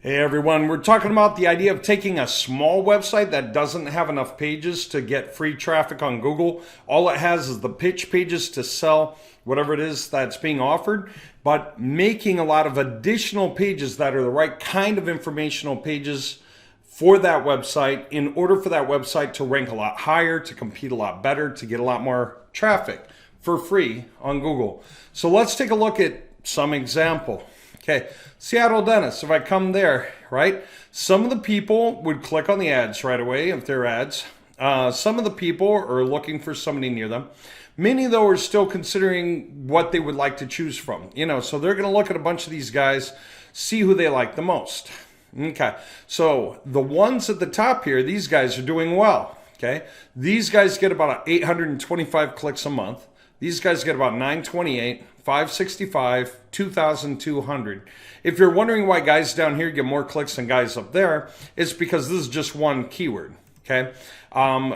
Hey everyone, we're talking about the idea of taking a small website that doesn't have enough pages to get free traffic on Google. All it has is the pitch pages to sell whatever it is that's being offered, but making a lot of additional pages that are the right kind of informational pages for that website in order for that website to rank a lot higher, to compete a lot better, to get a lot more traffic for free on Google. So let's take a look at some example. Okay, Seattle Dentist, if I come there, right? Some of the people would click on the ads right away if they're ads. Some of the people are looking for somebody near them. Many, though, are still considering what they would like to choose from. So they're going to look at a bunch of these guys, see who they like the most. Okay, so the ones at the top here, these guys are doing well. Okay, these guys get about 825 clicks a month. These guys get about 928, 565, 2,200. If you're wondering why guys down here get more clicks than guys up there, it's because this is just one keyword. Okay,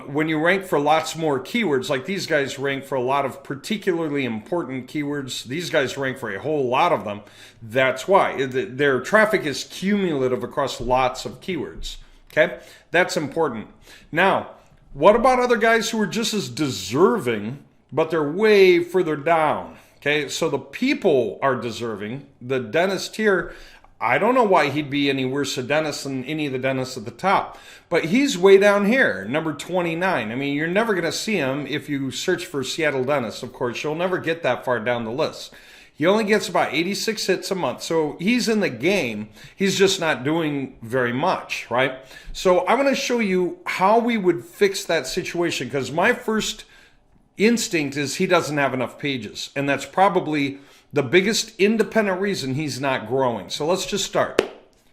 when you rank for lots more keywords, like these guys rank for a lot of particularly important keywords, these guys rank for a whole lot of them. That's why their traffic is cumulative across lots of keywords. Okay, that's important. Now, what about other guys who are just as deserving, but they're way further down? Okay, so the people are deserving. The dentist here, I don't know why he'd be any worse a dentist than any of the dentists at the top, but he's way down here, number 29. I mean, you're never going to see him if you search for Seattle Dentist. Of course, you'll never get that far down the list. He only gets about 86 hits a month, so he's in the game. He's just not doing very much, right? So I'm going to show you how we would fix that situation, because my first instinct is he doesn't have enough pages, and that's probably the biggest independent reason he's not growing. So let's just start.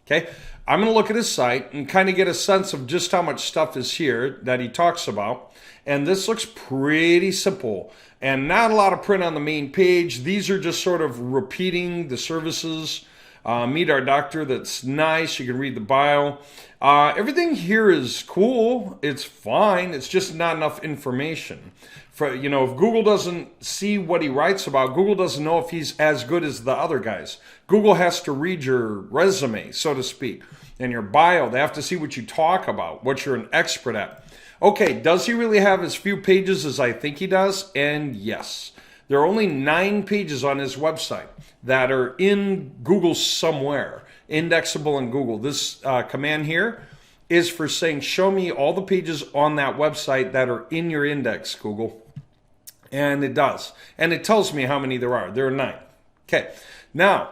Okay, I'm going to look at his site and kind of get a sense of just how much stuff is here that he talks about, and this looks pretty simple and not a lot of print on the main page. These are just sort of repeating the services. Meet our doctor, that's nice. You can read the bio. Everything here is cool. It's fine. It's just not enough information. If Google doesn't see what he writes about, Google doesn't know if he's as good as the other guys. Google has to read your resume, so to speak, and your bio. They have to see what you talk about, what you're an expert at. Okay, does he really have as few pages as I think he does? And yes. There are only 9 pages on his website that are in Google somewhere, indexable in Google. This command here is for saying, show me all the pages on that website that are in your index, Google. And it does. And it tells me how many there are. There are 9. Okay, now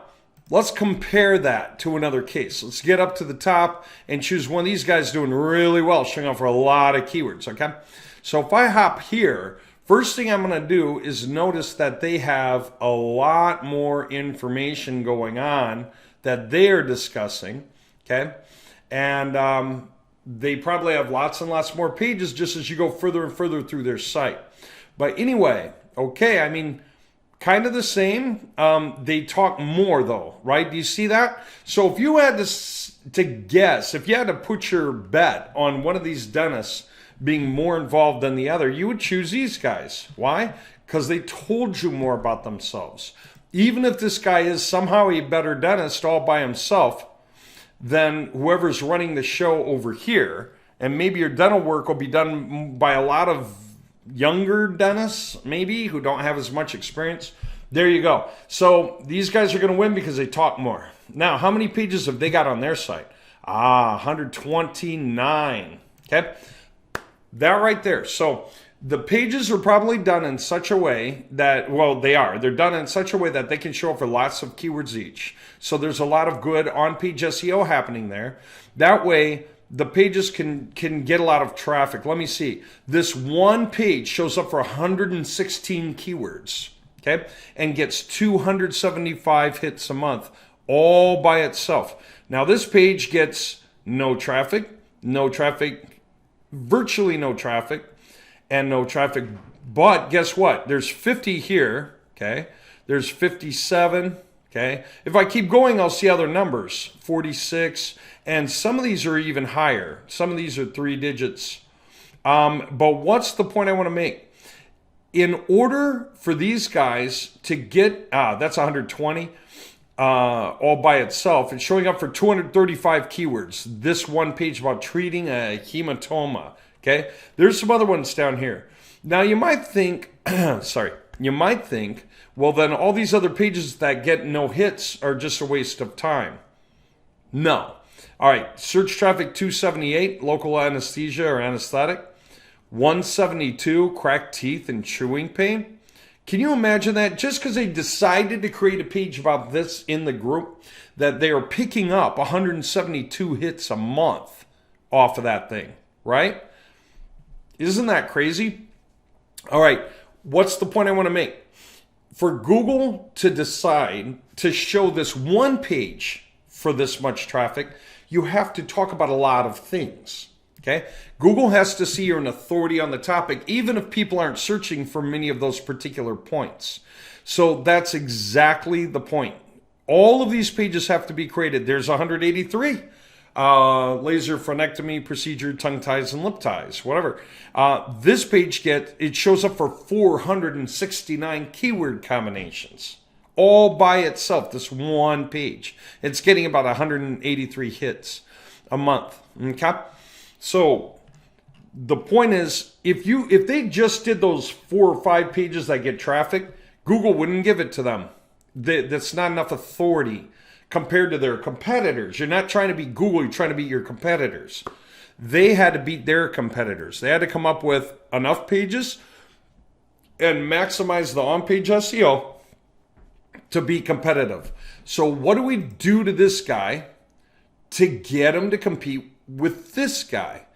let's compare that to another case. Let's get up to the top and choose one of these guys doing really well, showing off for a lot of keywords, okay? So if I hop here, first thing I'm going to do is notice that they have a lot more information going on that they're discussing, okay? And they probably have lots and lots more pages just as you go further and further through their site. But anyway, okay, I mean, kind of the same. They talk more though, right? Do you see that? So if you had to guess, if you had to put your bet on one of these dentists being more involved than the other, you would choose these guys. Why? Because they told you more about themselves. Even if this guy is somehow a better dentist all by himself than whoever's running the show over here, and maybe your dental work will be done by a lot of younger dentists, maybe, who don't have as much experience. There you go. So these guys are going to win because they talk more. Now, how many pages have they got on their site? 129. Okay. That right there. So the pages are probably done in such a way that, well, they're done in such a way that they can show up for lots of keywords each. So there's a lot of good on-page SEO happening there. That way, the pages can get a lot of traffic. Let me see. This one page shows up for 116 keywords, okay, and gets 275 hits a month all by itself. Now, this page gets no traffic, virtually no traffic, and no traffic. But guess what? There's 50 here, okay? There's 57, okay? If I keep going, I'll see other numbers, 46, and some of these are even higher. Some of these are 3 digits. But what's the point I want to make? In order for these guys to get, that's 120. all by itself. It's showing up for 235 keywords. This one page about treating a hematoma. Okay, there's some other ones down here. Now you might think, well then all these other pages that get no hits are just a waste of time. No. All right, search traffic 278, local anesthesia or anesthetic. 172, cracked teeth and chewing pain. Can you imagine that? Just because they decided to create a page about this in the group, that they are picking up 172 hits a month off of that thing, right? Isn't that crazy? All right, what's the point I want to make? For Google to decide to show this one page for this much traffic, you have to talk about a lot of things. Okay, Google has to see you're an authority on the topic, even if people aren't searching for many of those particular points. So that's exactly the point. All of these pages have to be created. There's 183. Laser frenectomy procedure, tongue ties and lip ties, whatever. This page it shows up for 469 keyword combinations. All by itself, this one page. It's getting about 183 hits a month. Okay? So the point is, if they just did those 4 or 5 pages that get traffic, Google wouldn't give it to them. That's not enough authority compared to their competitors. You're not trying to beat Google, you're trying to beat your competitors. They had to beat their competitors. They had to come up with enough pages and maximize the on-page SEO to be competitive. So what do we do to this guy to get him to compete with this guy?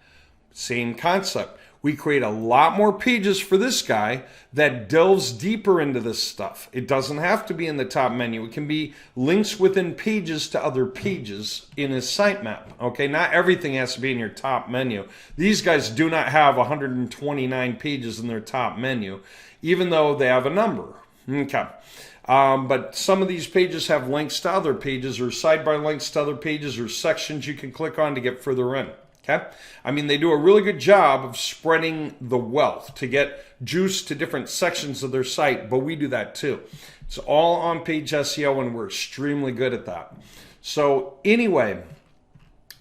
Same concept. We create a lot more pages for this guy that delves deeper into this stuff. It doesn't have to be in the top menu. It can be links within pages to other pages in his sitemap. Okay, not everything has to be in your top menu. These guys do not have 129 pages in their top menu, even though they have a number. Okay. But some of these pages have links to other pages or sidebar links to other pages or sections you can click on to get further in. Okay? I mean, they do a really good job of spreading the wealth to get juice to different sections of their site, but we do that too. It's all on-page SEO and we're extremely good at that. So anyway,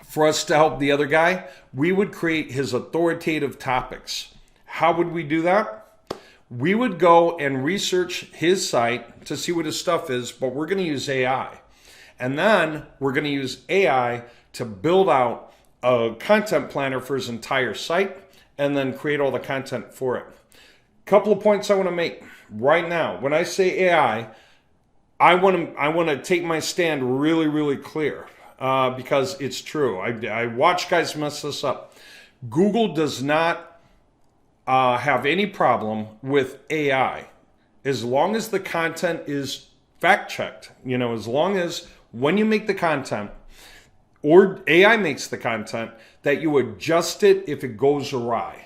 for us to help the other guy, we would create his authoritative topics. How would we do that? We would go and research his site to see what his stuff is, but we're going to use AI. And then we're going to use AI to build out a content planner for his entire site and then create all the content for it. Couple of points I want to make right now. When I say AI, I want to take my stand really, really clear because it's true. I watch guys mess this up. Google does not have any problem with AI as long as the content is fact-checked. You know, as long as when you make the content or AI makes the content, that you adjust it if it goes awry.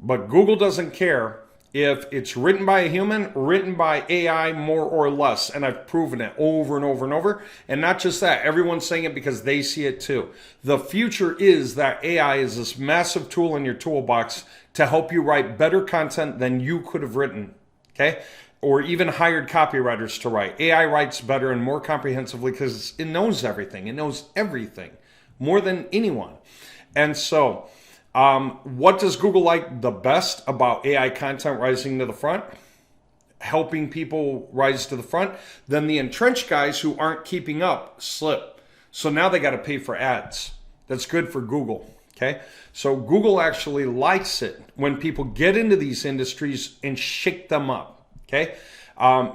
But Google doesn't care if it's written by a human, written by AI, more or less. And I've proven it over and over and over. And not just that, everyone's saying it because they see it too. The future is that AI is this massive tool in your toolbox to help you write better content than you could have written, okay? Or even hired copywriters to write. AI writes better and more comprehensively because it knows everything. It knows everything more than anyone. And so what does Google like the best about AI content rising to the front? Helping people rise to the front. Then the entrenched guys who aren't keeping up slip. So now they got to pay for ads. That's good for Google. Okay, so Google actually likes it when people get into these industries and shake them up. Okay,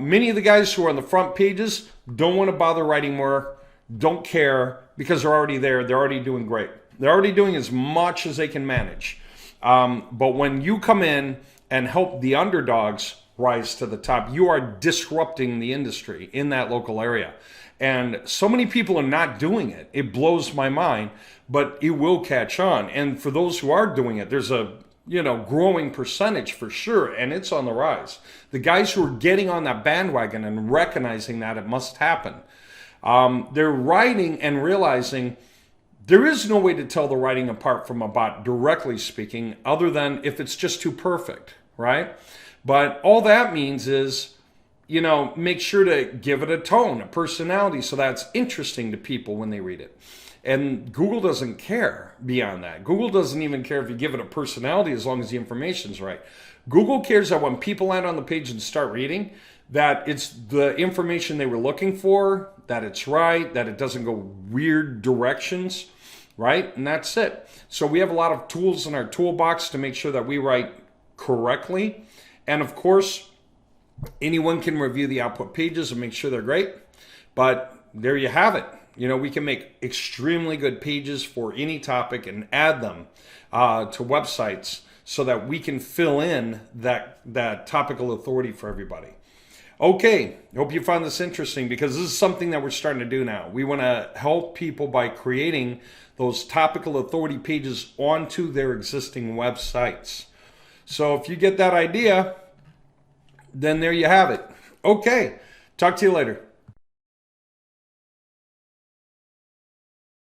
many of the guys who are on the front pages don't want to bother writing more, don't care because they're already there. They're already doing great. They're already doing as much as they can manage. But when you come in and help the underdogs rise to the top, you are disrupting the industry in that local area. And so many people are not doing it. It blows my mind, but it will catch on. And for those who are doing it, there's a growing percentage for sure, and it's on the rise. The guys who are getting on that bandwagon and recognizing that it must happen, they're writing and realizing there is no way to tell the writing apart from a bot, directly speaking, other than if it's just too perfect, right? But all that means is make sure to give it a tone, a personality, so that's interesting to people when they read it. And Google doesn't care beyond that. Google doesn't even care if you give it a personality as long as the information's right. Google cares that when people land on the page and start reading, that it's the information they were looking for, that it's right, that it doesn't go weird directions, right? And that's it. So we have a lot of tools in our toolbox to make sure that we write correctly. And of course, anyone can review the output pages and make sure they're great. But there you have it. We can make extremely good pages for any topic and add them to websites so that we can fill in that topical authority for everybody. Okay, hope you found this interesting, because this is something that we're starting to do now. We want to help people by creating those topical authority pages onto their existing websites. So if you get that idea, then there you have it. Okay, talk to you later.